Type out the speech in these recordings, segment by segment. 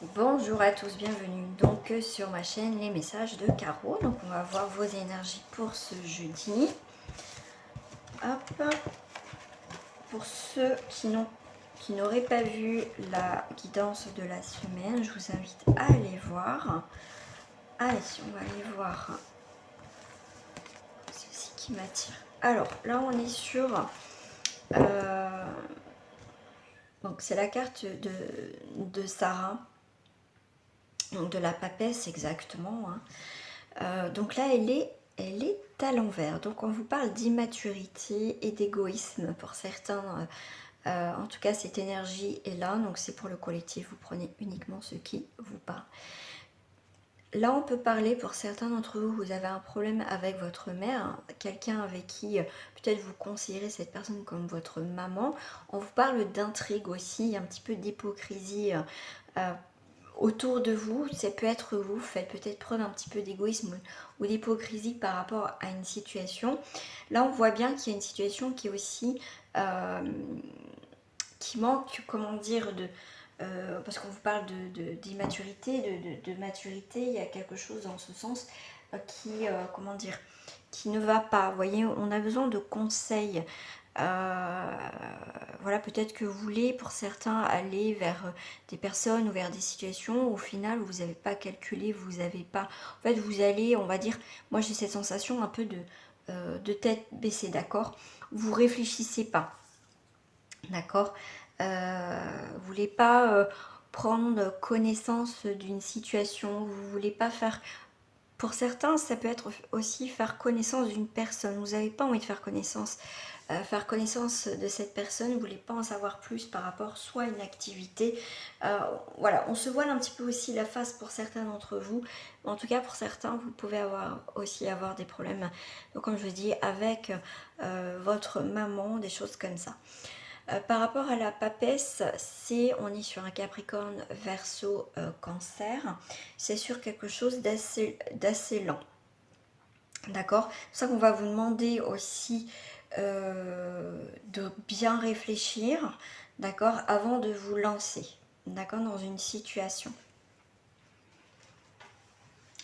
Bonjour à tous, bienvenue donc sur ma chaîne Les Messages de Caro. Donc on va voir vos énergies pour ce jeudi. Hop. Pour ceux qui n'auraient pas vu la guidance de la semaine, je vous invite à aller voir. Allez, on va aller voir ceci qui m'attire. Alors là on est sur... donc c'est la carte de Sarah. Donc de la papesse exactement. Donc là elle est à l'envers. Donc on vous parle d'immaturité et d'égoïsme pour certains. En tout cas cette énergie est là. Donc c'est pour le collectif. Vous prenez uniquement ce qui vous parle. Là on peut parler pour certains d'entre vous. Vous avez un problème avec votre mère. Quelqu'un avec qui peut-être vous considérez cette personne comme votre maman. On vous parle d'intrigue aussi. Un petit peu d'hypocrisie. Autour de vous, ça peut être vous, faites peut-être preuve un petit peu d'égoïsme ou d'hypocrisie par rapport à une situation. Là, on voit bien qu'il y a une situation qui est aussi qui manque, comment dire, parce qu'on vous parle d'immaturité, de maturité, il y a quelque chose dans ce sens comment dire, qui ne va pas. Vous voyez, on a besoin de conseils. Voilà, peut-être que vous voulez pour certains aller vers des personnes ou vers des situations où, au final vous n'avez pas calculé, vous n'avez pas, en fait vous allez, on va dire, moi j'ai cette sensation un peu de tête baissée, d'accord, vous réfléchissez pas, d'accord, vous voulez pas prendre connaissance d'une situation, vous voulez pas faire. Pour certains, ça peut être aussi faire connaissance d'une personne. Vous n'avez pas envie de faire connaissance de cette personne, vous ne voulez pas en savoir plus par rapport soit à une activité. Voilà, on se voile un petit peu aussi la face pour certains d'entre vous. En tout cas, pour certains, vous pouvez aussi avoir des problèmes, donc comme je vous dis, avec votre maman, des choses comme ça. Par rapport à la papesse, on est sur un Capricorne, Verseau, Cancer. C'est sur quelque chose d'assez lent. D'accord. C'est pour ça qu'on va vous demander aussi de bien réfléchir, d'accord, avant de vous lancer, d'accord, dans une situation.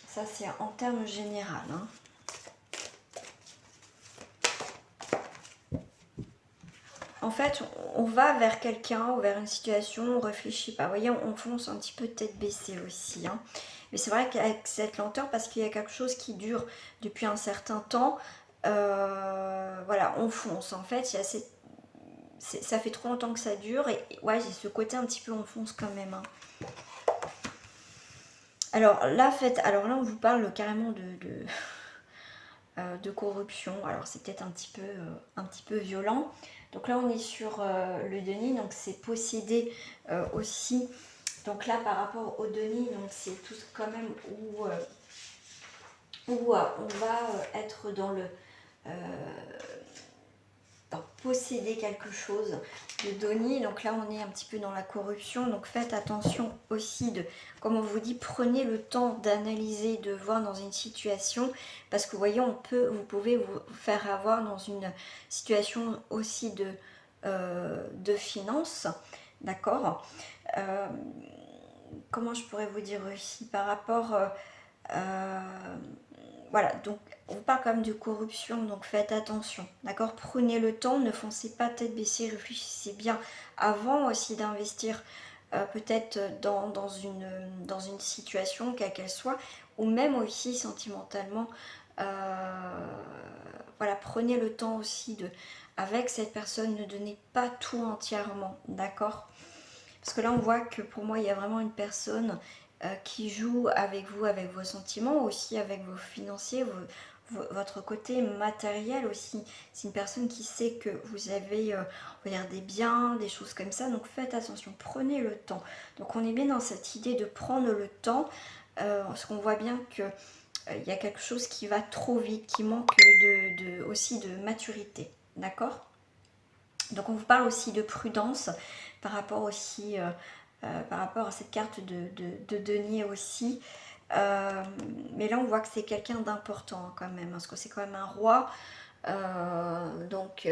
Ça, c'est en termes général. En fait, on va vers quelqu'un ou vers une situation, on réfléchit pas. Vous voyez, on fonce un petit peu tête baissée aussi. Mais c'est vrai qu'avec cette lenteur, parce qu'il y a quelque chose qui dure depuis un certain temps, voilà, on fonce. En fait, il y a ça fait trop longtemps que ça dure et ouais, j'ai ce côté un petit peu on fonce quand même. Alors là, on vous parle carrément de corruption. Alors c'est peut-être un petit peu violent. Donc là on est sur le Denis, donc c'est possédé aussi. Donc là par rapport au Denis, donc c'est tout quand même où on va être dans posséder quelque chose de Denis. Donc là on est un petit peu dans la corruption, donc faites attention aussi comme on vous dit, prenez le temps d'analyser, de voir dans une situation, parce que vous voyez, vous pouvez vous faire avoir dans une situation aussi de finances, d'accord. Comment je pourrais vous dire aussi par rapport voilà, donc on parle quand même de corruption, donc faites attention, d'accord. Prenez le temps, ne foncez pas tête baissée, réfléchissez bien avant aussi d'investir peut-être dans une situation, quelle qu'elle soit, ou même aussi sentimentalement. Voilà, prenez le temps aussi avec cette personne, ne donnez pas tout entièrement, d'accord. Parce que là, on voit que pour moi, il y a vraiment une personne qui joue avec vous, avec vos sentiments, aussi avec vos financiers, votre côté matériel aussi. C'est une personne qui sait que vous avez on va dire des biens, des choses comme ça. Donc faites attention, prenez le temps. Donc on est bien dans cette idée de prendre le temps, parce qu'on voit bien que il y a quelque chose qui va trop vite, qui manque aussi de maturité. D'accord. Donc on vous parle aussi de prudence par rapport aussi par rapport à cette carte de denier aussi. Mais là on voit que c'est quelqu'un d'important quand même, parce que c'est quand même un roi. Donc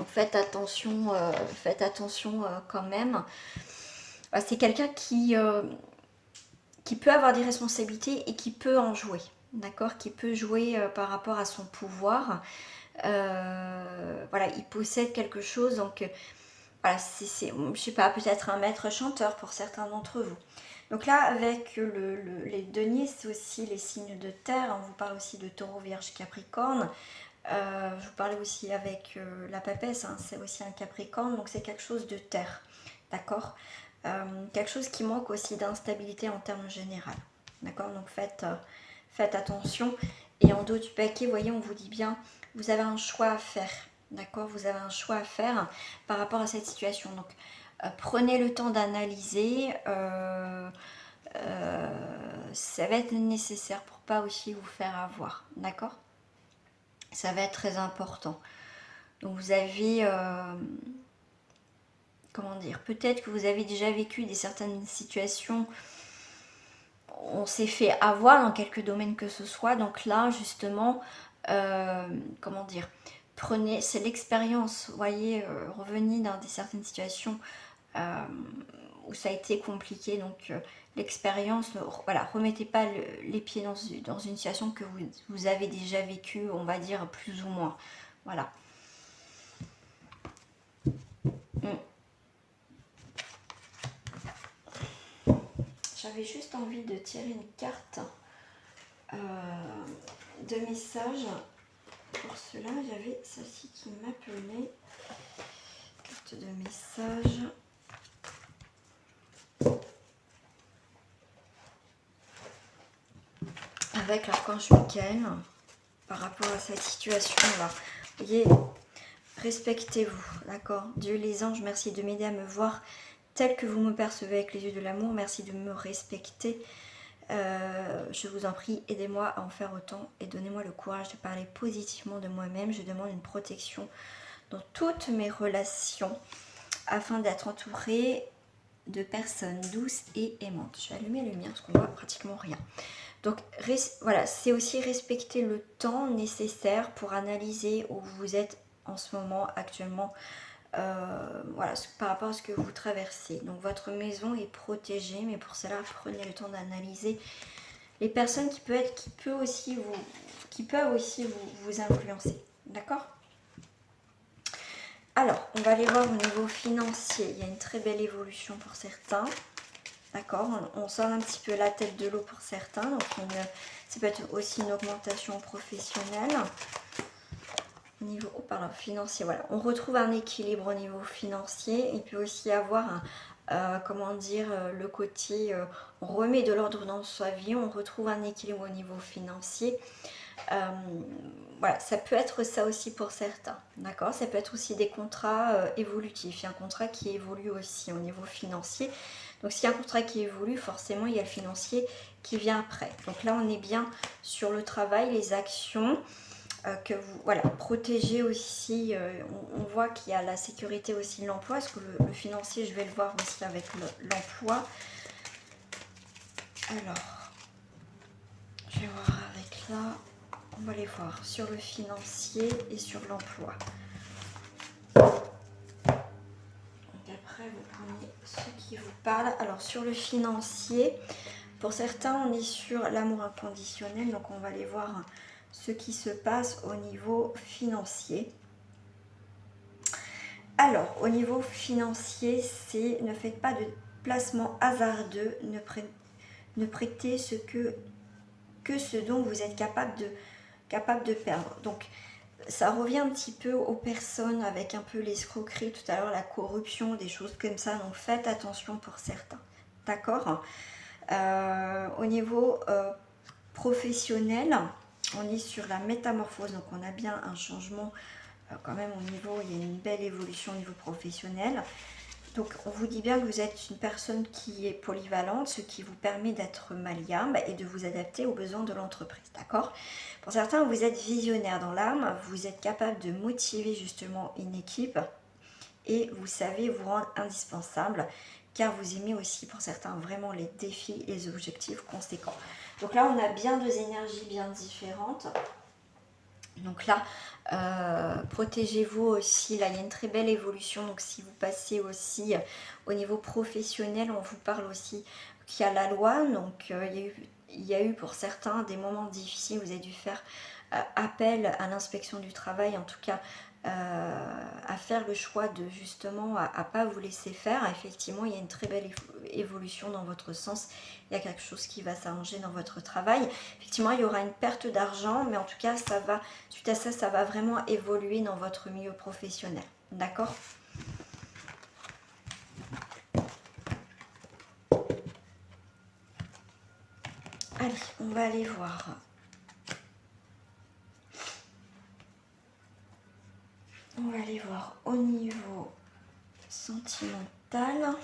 faites attention quand même. c'est quelqu'un qui peut avoir des responsabilités et qui peut en jouer, d'accord, qui peut jouer par rapport à son pouvoir. Voilà, il possède quelque chose, donc voilà, je sais pas, peut-être un maître chanteur pour certains d'entre vous. Donc là, avec les deniers, c'est aussi les signes de terre. On vous parle aussi de taureau, vierge, capricorne. Je vous parlais aussi avec la papesse, hein, c'est aussi un capricorne, donc c'est quelque chose de terre, d'accord. Quelque chose qui manque aussi d'instabilité en termes généraux, d'accord. Donc faites attention. Et en dos du paquet, vous voyez, on vous dit bien, vous avez un choix à faire, d'accord. Vous avez un choix à faire par rapport à cette situation. Donc prenez le temps d'analyser. Ça va être nécessaire pour pas aussi vous faire avoir, d'accord. Ça va être très important. Donc vous avez, comment dire, peut-être que vous avez déjà vécu des certaines situations, on s'est fait avoir dans quelques domaines que ce soit. Donc là, justement, comment dire, prenez, c'est l'expérience, vous voyez, revenez dans certaines situations où ça a été compliqué. Donc l'expérience, voilà, remettez pas les pieds dans une situation que vous avez déjà vécue, on va dire, plus ou moins. Voilà. J'avais juste envie de tirer une carte de message. Pour cela, j'avais celle-ci qui m'appelait. Carte de message. Avec l'archange Michael par rapport à cette situation-là. Vous voyez, respectez-vous, d'accord. Dieu, les anges, merci de m'aider à me voir tel que vous me percevez avec les yeux de l'amour. Merci de me respecter. Je vous en prie, aidez-moi à en faire autant et donnez-moi le courage de parler positivement de moi-même. Je demande une protection dans toutes mes relations afin d'être entourée de personnes douces et aimantes. Je vais allumer la lumière parce qu'on voit pratiquement rien. Donc voilà, c'est aussi respecter le temps nécessaire pour analyser où vous êtes en ce moment, actuellement, voilà, par rapport à ce que vous traversez. Donc votre maison est protégée, mais pour cela, prenez le temps d'analyser les personnes qui peuvent aussi vous influencer. D'accord? Alors, on va aller voir au niveau financier. Il y a une très belle évolution pour certains. D'accord, on sort un petit peu la tête de l'eau pour certains. Donc ça peut être aussi une augmentation professionnelle. Au niveau financier, voilà. On retrouve un équilibre au niveau financier. Il peut aussi avoir comment dire, le côté, on remet de l'ordre dans sa vie, on retrouve un équilibre au niveau financier. Voilà, ça peut être ça aussi pour certains, d'accord. Ça peut être aussi des contrats évolutifs. Il y a un contrat qui évolue aussi au niveau financier. Donc s'il y a un contrat qui évolue, forcément il y a le financier qui vient après. Donc là on est bien sur le travail, les actions que vous, voilà, protégez aussi. On voit qu'il y a la sécurité aussi de l'emploi, parce que le financier, je vais le voir aussi avec l'emploi. Alors, je vais voir avec là. On va les voir sur le financier et sur l'emploi. Après, vous prenez ce qui vous parle. Alors, sur le financier, pour certains, on est sur l'amour inconditionnel. Donc, on va aller voir ce qui se passe au niveau financier. Alors, au niveau financier, c'est ne faites pas de placement hasardeux. Ne prêtez que ce dont vous êtes capable de perdre. Donc, ça revient un petit peu aux personnes avec un peu l'escroquerie, tout à l'heure la corruption, des choses comme ça. Donc faites attention pour certains. D'accord. Au niveau professionnel, on est sur la métamorphose. Donc on a bien un changement quand même au niveau, il y a une belle évolution au niveau professionnel. Donc on vous dit bien que vous êtes une personne qui est polyvalente, ce qui vous permet d'être malléable et de vous adapter aux besoins de l'entreprise, d'accord. Pour certains, vous êtes visionnaire dans l'âme, vous êtes capable de motiver justement une équipe et vous savez vous rendre indispensable car vous aimez aussi pour certains vraiment les défis et les objectifs conséquents. Donc là, on a bien deux énergies bien différentes. Donc là, protégez-vous aussi. Là, il y a une très belle évolution. Donc si vous passez aussi au niveau professionnel, on vous parle aussi qu'il y a la loi. Donc il y a eu pour certains des moments difficiles. Vous avez dû faire appel à l'inspection du travail, en tout cas à faire le choix de justement à ne pas vous laisser faire. Effectivement, il y a une très belle évolution dans votre sens. Il y a quelque chose qui va s'arranger dans votre travail. Effectivement, il y aura une perte d'argent, mais en tout cas, ça va, suite à ça, ça va vraiment évoluer dans votre milieu professionnel. D'accord? Allez, on va aller voir. On va aller voir au niveau sentimental.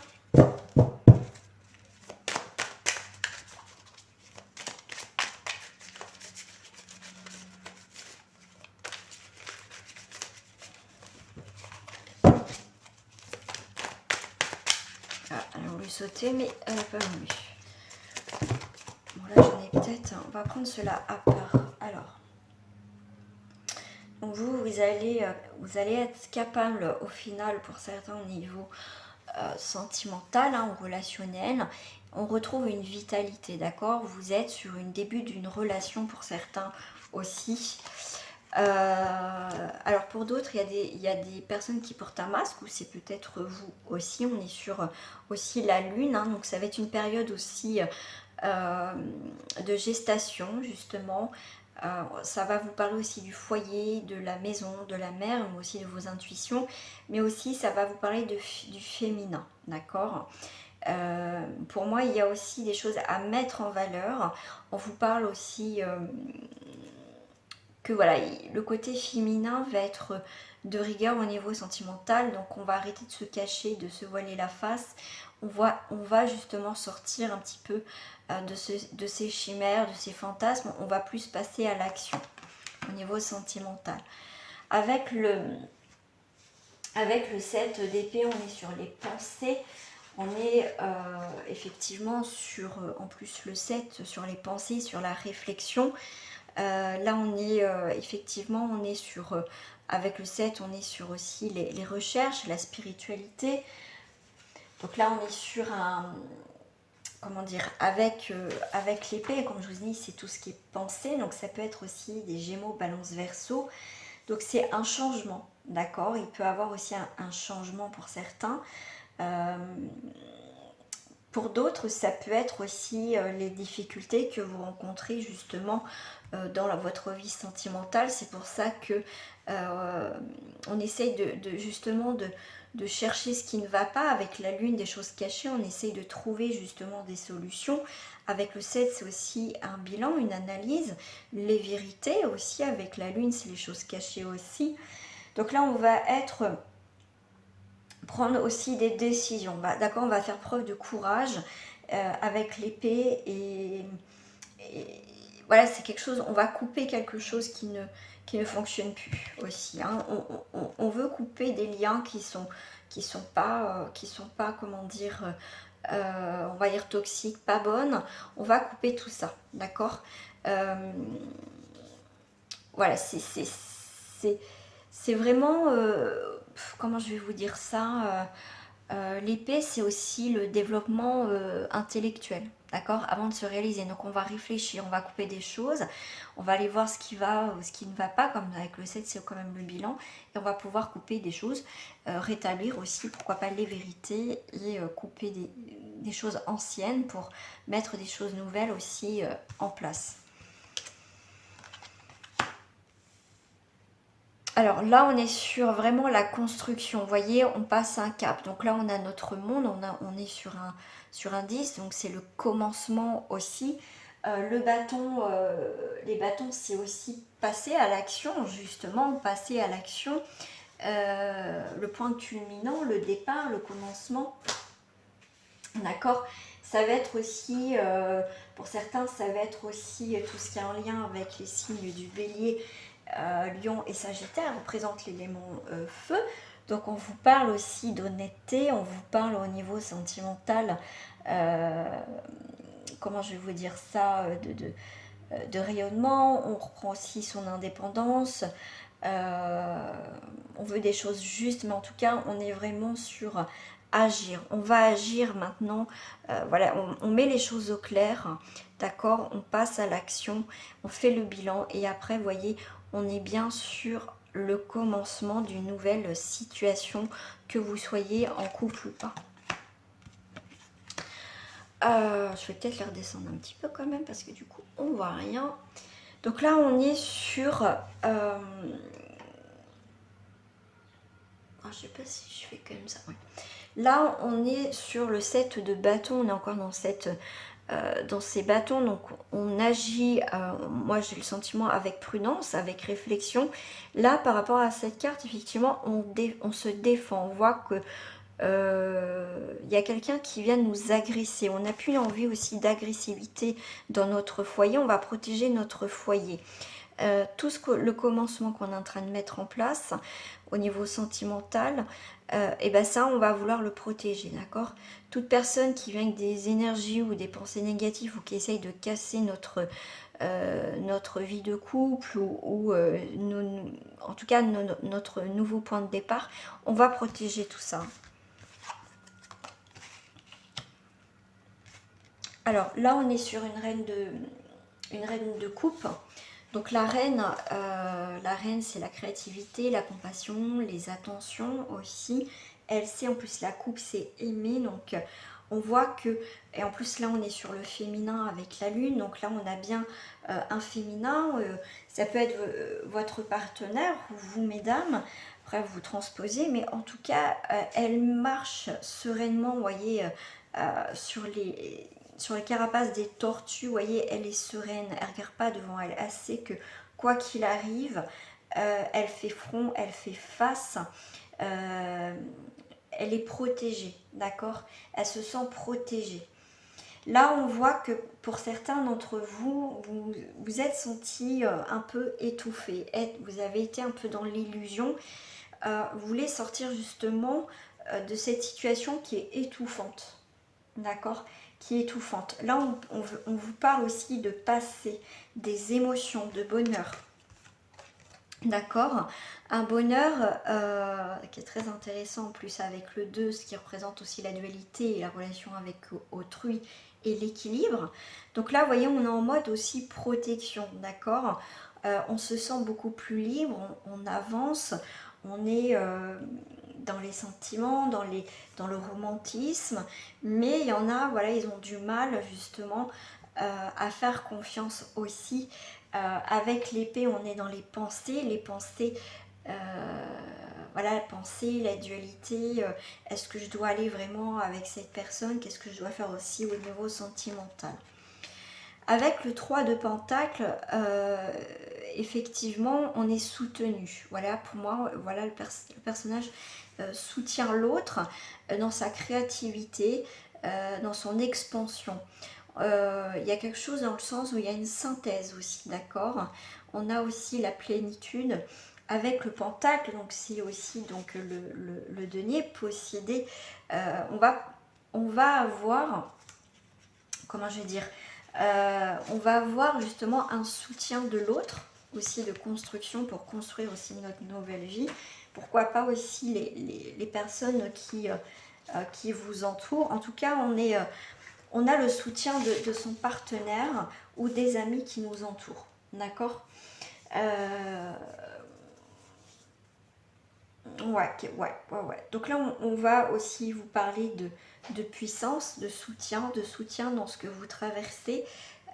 Ah, elle a voulu sauter, mais elle n'a pas voulu. Bon, là, j'en ai peut-être. On va prendre cela à part. Alors, donc vous allez être capable, au final, pour certains au niveau sentimental, ou relationnel, on retrouve une vitalité, d'accord? Vous êtes sur un début d'une relation pour certains aussi. Alors pour d'autres, il y a des personnes qui portent un masque, ou c'est peut-être vous aussi. On est sur aussi la lune, donc ça va être une période aussi de gestation, justement. Ça va vous parler aussi du foyer, de la maison, de la mère, mais aussi de vos intuitions, mais aussi ça va vous parler du féminin, d'accord? Pour moi, il y a aussi des choses à mettre en valeur. On vous parle aussi que voilà, le côté féminin va être de rigueur au niveau sentimental, donc on va arrêter de se cacher, de se voiler la face. On va justement sortir un petit peu de ces chimères, de ces fantasmes. On va plus passer à l'action au niveau sentimental. Avec le 7 d'épée, on est sur les pensées. On est effectivement sur, en plus le 7, sur les pensées, sur la réflexion. Là, on est effectivement, on est sur, avec le 7, on est sur aussi les recherches, la spiritualité. Donc là, on est sur un, comment dire, avec l'épée, comme je vous dis, c'est tout ce qui est pensée. Donc ça peut être aussi des Gémeaux, Balance, Verseau. Donc c'est un changement, d'accord? Il peut y avoir aussi un changement pour certains. Pour d'autres, ça peut être aussi les difficultés que vous rencontrez justement dans votre vie sentimentale. C'est pour ça que on essaye justement de chercher ce qui ne va pas. Avec la lune, des choses cachées, on essaye de trouver justement des solutions. Avec le 7, c'est aussi un bilan, une analyse, les vérités aussi. Avec la lune, c'est les choses cachées aussi. Donc là, on va prendre aussi des décisions. D'accord, on va faire preuve de courage avec l'épée et voilà, c'est quelque chose, on va couper quelque chose qui ne fonctionne plus aussi. On veut couper des liens qui sont pas, comment dire, on va dire toxiques, pas bonnes. On va couper tout ça, d'accord? Voilà, c'est vraiment, comment je vais vous dire ça, l'épée, c'est aussi le développement intellectuel, d'accord? Avant de se réaliser. Donc on va réfléchir, on va couper des choses, on va aller voir ce qui va ou ce qui ne va pas, comme avec le 7, c'est quand même le bilan, et on va pouvoir couper des choses, rétablir aussi, pourquoi pas, les vérités, et couper des choses anciennes pour mettre des choses nouvelles aussi en place. Alors là, on est sur vraiment la construction. Vous voyez, on passe un cap. Donc là, on a notre monde, on est sur un 10, donc c'est le commencement aussi. Le bâton, les bâtons, c'est aussi passer à l'action, justement, passer à l'action. Le point culminant, le départ, le commencement. D'accord? Ça va être aussi, pour certains, ça va être aussi tout ce qui est en lien avec les signes du bélier, Lion et Sagittaire, représentent l'élément feu. Donc on vous parle aussi d'honnêteté, on vous parle au niveau sentimental, comment je vais vous dire ça, de rayonnement, on reprend aussi son indépendance, on veut des choses justes, mais en tout cas on est vraiment sur agir. On va agir maintenant, voilà, on met les choses au clair, d'accord, on passe à l'action, on fait le bilan et après, vous voyez, on est bien sur le commencement d'une nouvelle situation, que vous soyez en couple ou pas. Je vais peut-être les redescendre un petit peu quand même parce que du coup on voit rien. Donc là on est sur je sais pas si je fais comme ça. Ouais. Là on est sur le 7 de bâton, on est encore dans cette dans ces bâtons, donc on agit, moi j'ai le sentiment avec prudence, avec réflexion. Là par rapport à cette carte, effectivement on se défend, on voit que il y a quelqu'un qui vient nous agresser. On n'a plus l'envie aussi d'agressivité dans notre foyer. On va protéger notre foyer. Tout le commencement qu'on est en train de mettre en place au niveau sentimental, et ben ça, on va vouloir le protéger, d'accord? Toute personne qui vient avec des énergies ou des pensées négatives ou qui essaye de casser notre vie de couple ou en tout cas notre nouveau point de départ, on va protéger tout ça. Alors là, on est sur une reine de coupe. Donc la reine c'est la créativité, la compassion, les attentions aussi. Elle sait, en plus la coupe c'est aimer, donc on voit que, et en plus là on est sur le féminin avec la lune, donc là on a bien un féminin, ça peut être votre partenaire ou vous mesdames, après vous transposez, mais en tout cas elle marche sereinement, vous voyez, sur les carapaces des tortues, vous voyez, elle est sereine, elle ne regarde pas devant elle, elle sait que quoi qu'il arrive, elle fait front, elle fait face, elle est protégée, d'accord? Elle se sent protégée. Là, on voit que pour certains d'entre vous, vous êtes senti un peu étouffé, vous avez été un peu dans l'illusion, vous voulez sortir justement de cette situation qui est étouffante, d'accord, qui est étouffante. Là, on vous parle aussi de passer des émotions de bonheur, d'accord, un bonheur qui est très intéressant en plus avec le 2, ce qui représente aussi la dualité et la relation avec autrui et l'équilibre. Donc là, vous voyez, on est en mode aussi protection, d'accord, on se sent beaucoup plus libre, on avance, on est dans les sentiments, dans le romantisme, mais il y en a, voilà, ils ont du mal justement à faire confiance aussi. Avec l'épée, on est dans les pensées, voilà, la pensée, la dualité, est-ce que je dois aller vraiment avec cette personne, qu'est-ce que je dois faire aussi au niveau sentimental. Avec le 3 de Pentacle, effectivement, on est soutenu. Voilà, pour moi, voilà, le personnage soutient l'autre dans sa créativité, dans son expansion. Il y a quelque chose dans le sens où il y a une synthèse aussi, d'accord. On a aussi la plénitude avec le pentacle, donc c'est aussi donc le denier possédé. On va avoir, comment je vais dire, on va avoir justement un soutien de l'autre, aussi de construction pour construire aussi notre nouvelle vie. Pourquoi pas aussi les personnes qui vous entourent. En tout cas, on a le soutien de son partenaire ou des amis qui nous entourent. D'accord, ouais. Donc là, on va aussi vous parler de puissance, de soutien dans ce que vous traversez.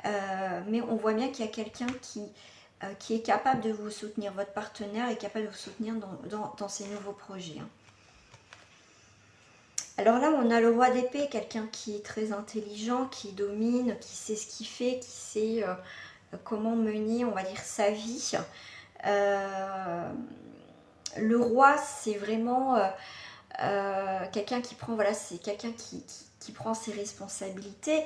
Mais on voit bien qu'il y a quelqu'un qui est capable de vous soutenir. Votre partenaire est capable de vous soutenir dans ces nouveaux projets. Alors là, on a le roi d'épée, quelqu'un qui est très intelligent, qui domine, qui sait ce qu'il fait, qui sait comment mener, on va dire, sa vie. Le roi, c'est vraiment quelqu'un qui prend, voilà, c'est quelqu'un qui prend ses responsabilités.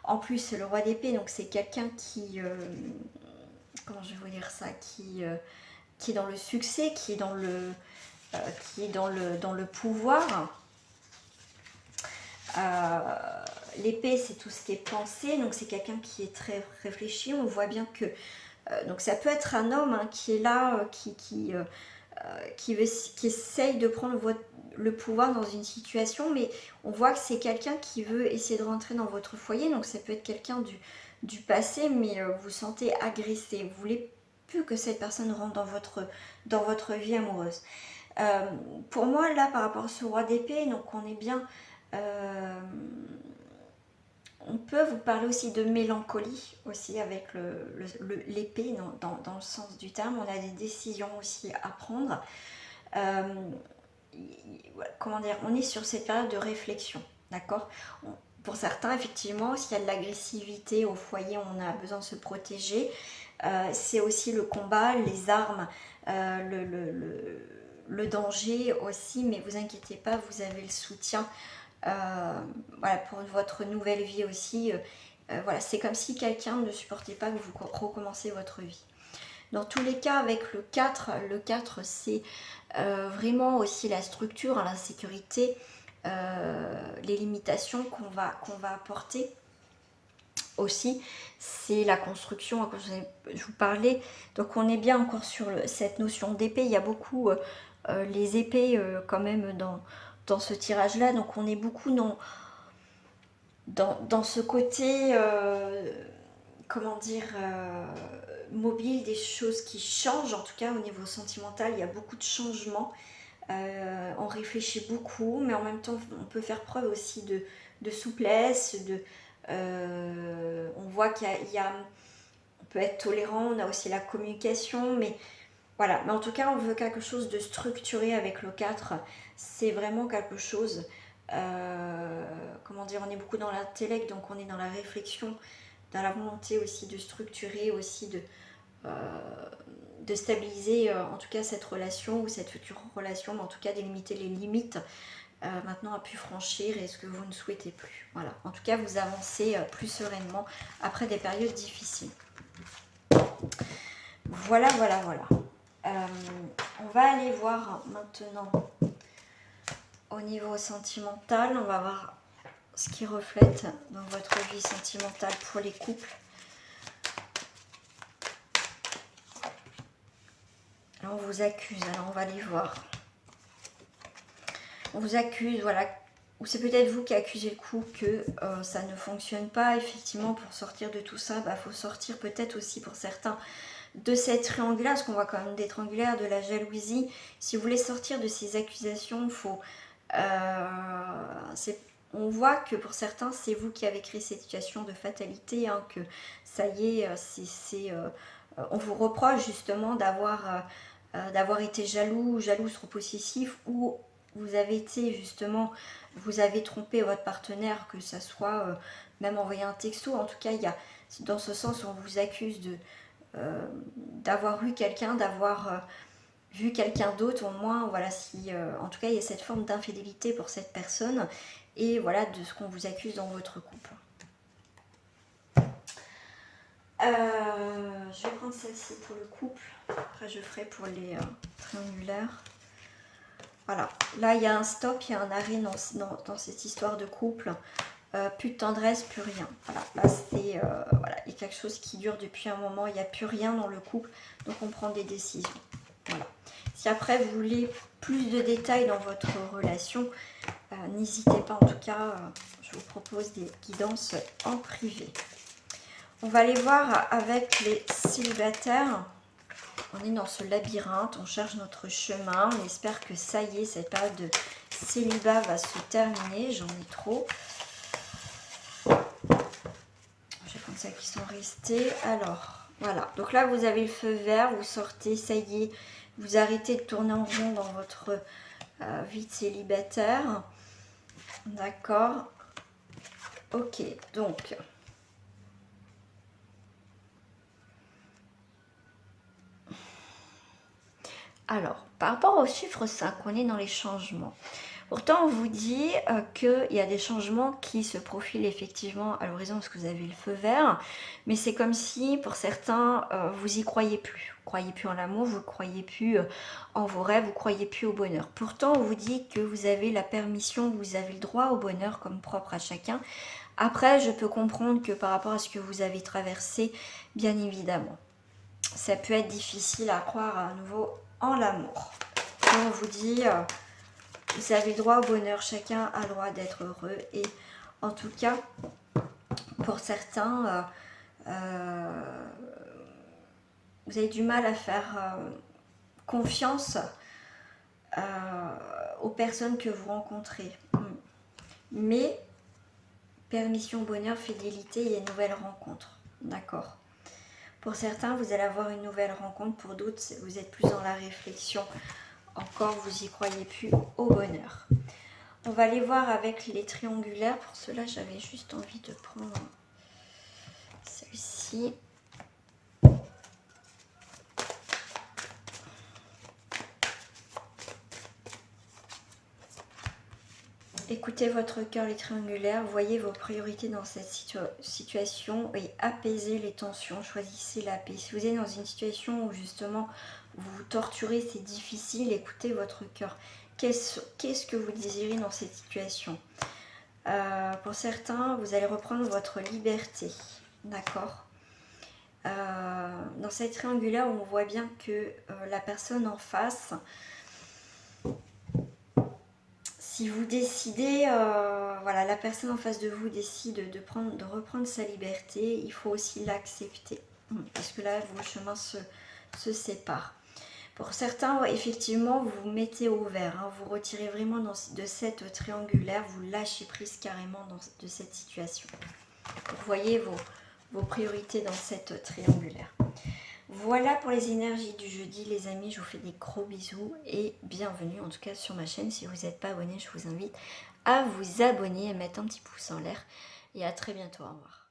En plus, le roi d'épée, donc c'est quelqu'un qui, comment je vais vous dire ça, qui est dans le succès, qui est dans le pouvoir. l'épée, c'est tout ce qui est pensée, donc c'est quelqu'un qui est très réfléchi. On voit bien que donc ça peut être un homme hein, qui est là, qui essaye de prendre le pouvoir dans une situation, mais on voit que c'est quelqu'un qui veut essayer de rentrer dans votre foyer, donc ça peut être quelqu'un du passé, mais vous vous sentez agressé, vous voulez plus que cette personne rentre dans votre vie amoureuse. Pour moi, là, par rapport à ce roi d'épée, donc on est bien... on peut vous parler aussi de mélancolie, aussi avec l'épée, dans le sens du terme. On a des décisions aussi à prendre. Comment dire, on est sur cette période de réflexion, d'accord. Pour certains, effectivement, s'il y a de l'agressivité au foyer, on a besoin de se protéger. C'est aussi le combat, les armes, le danger aussi, mais vous inquiétez pas, vous avez le soutien voilà, pour votre nouvelle vie aussi. Voilà, c'est comme si quelqu'un ne supportait pas que vous recommencez votre vie. Dans tous les cas, avec le 4 c'est vraiment aussi la structure, la sécurité, les limitations qu'on va apporter. Aussi, c'est la construction, comme je vous parlais. Donc on est bien encore sur cette notion d'épée. Il y a beaucoup les épées quand même dans ce tirage-là. Donc on est beaucoup dans ce côté, comment dire, mobile, des choses qui changent. En tout cas au niveau sentimental, il y a beaucoup de changements. On réfléchit beaucoup, mais en même temps on peut faire preuve aussi de souplesse, on voit qu'il y a, on peut être tolérant, on a aussi la communication, mais voilà. Mais en tout cas, on veut quelque chose de structuré avec le 4. C'est vraiment quelque chose, comment dire, on est beaucoup dans l'intellect, donc on est dans la réflexion, dans la volonté aussi de structurer, aussi de stabiliser en tout cas cette relation ou cette future relation, mais en tout cas délimiter les limites maintenant à pu franchir et ce que vous ne souhaitez plus. Voilà. En tout cas, vous avancez plus sereinement après des périodes difficiles. Voilà. On va aller voir maintenant au niveau sentimental. On va voir ce qui reflète dans votre vie sentimentale pour les couples. Alors, on vous accuse, alors on va les voir. On vous accuse, voilà, ou c'est peut-être vous qui accusez le coup que ça ne fonctionne pas. Effectivement, pour sortir de tout ça, il faut sortir peut-être aussi pour certains de cette triangulaire, parce qu'on voit quand même des triangulaires, de la jalousie. Si vous voulez sortir de ces accusations, on voit que pour certains, c'est vous qui avez créé cette situation de fatalité, hein, que ça y est, on vous reproche justement d'avoir été jalouse trop possessif, ou vous avez été justement, vous avez trompé votre partenaire, que ça soit même envoyé un texto. En tout cas, il y a dans ce sens où on vous accuse d'avoir eu quelqu'un, d'avoir vu quelqu'un d'autre. Au moins, voilà, si en tout cas il y a cette forme d'infidélité pour cette personne, et voilà de ce qu'on vous accuse dans votre couple. Je vais prendre celle-ci pour le couple, après je ferai pour les triangulaires. Voilà, là il y a un stop, il y a un arrêt dans cette histoire de couple. Plus de tendresse, plus rien. Voilà, là c'est voilà, il y a quelque chose qui dure depuis un moment, il n'y a plus rien dans le couple, donc on prend des décisions. Voilà. Si après vous voulez plus de détails dans votre relation, n'hésitez pas, en tout cas, je vous propose des guidances en privé. On va aller voir avec les célibataires. On est dans ce labyrinthe, on cherche notre chemin, on espère que ça y est, cette période de célibat va se terminer. J'en ai trop. Je vais prendre celles qui sont restées. Alors, voilà. Donc là, vous avez le feu vert, vous sortez, ça y est, vous arrêtez de tourner en rond dans votre vie de célibataire. D'accord. Ok, donc... Alors, par rapport au chiffre 5, on est dans les changements. Pourtant, on vous dit qu'il y a des changements qui se profilent effectivement à l'horizon parce que vous avez le feu vert. Mais c'est comme si, pour certains, vous y croyez plus. Vous ne croyez plus en l'amour, vous ne croyez plus en vos rêves, vous ne croyez plus au bonheur. Pourtant, on vous dit que vous avez la permission, vous avez le droit au bonheur comme propre à chacun. Après, je peux comprendre que par rapport à ce que vous avez traversé, bien évidemment, ça peut être difficile à croire à nouveau en l'amour. On vous dit, vous avez droit au bonheur, chacun a le droit d'être heureux. Et en tout cas, pour certains, vous avez du mal à faire confiance aux personnes que vous rencontrez. Mais permission, bonheur, fidélité et nouvelles rencontres. D'accord. Pour certains, vous allez avoir une nouvelle rencontre. Pour d'autres, vous êtes plus dans la réflexion. Encore, vous y croyez plus au bonheur. On va aller voir avec les triangulaires. Pour cela, j'avais juste envie de prendre celle-ci. Écoutez votre cœur, les triangulaires. Voyez vos priorités dans cette situation et apaisez les tensions. Choisissez la paix. Si vous êtes dans une situation où justement vous vous torturez, c'est difficile, écoutez votre cœur. Qu'est-ce que vous désirez dans cette situation? Pour certains, vous allez reprendre votre liberté. D'accord. Dans cette triangulaire, on voit bien que la personne en face, si vous décidez, voilà, la personne en face de vous décide de reprendre sa liberté, il faut aussi l'accepter. Parce que là, vos chemins se séparent. Pour certains, effectivement, vous vous mettez au vert, hein, vous retirez vraiment de cette triangulaire, vous lâchez prise carrément de cette situation. Vous voyez vos priorités dans cette triangulaire. Voilà pour les énergies du jeudi, les amis. Je vous fais des gros bisous et bienvenue en tout cas sur ma chaîne. Si vous n'êtes pas abonné, je vous invite à vous abonner et mettre un petit pouce en l'air. Et à très bientôt. Au revoir.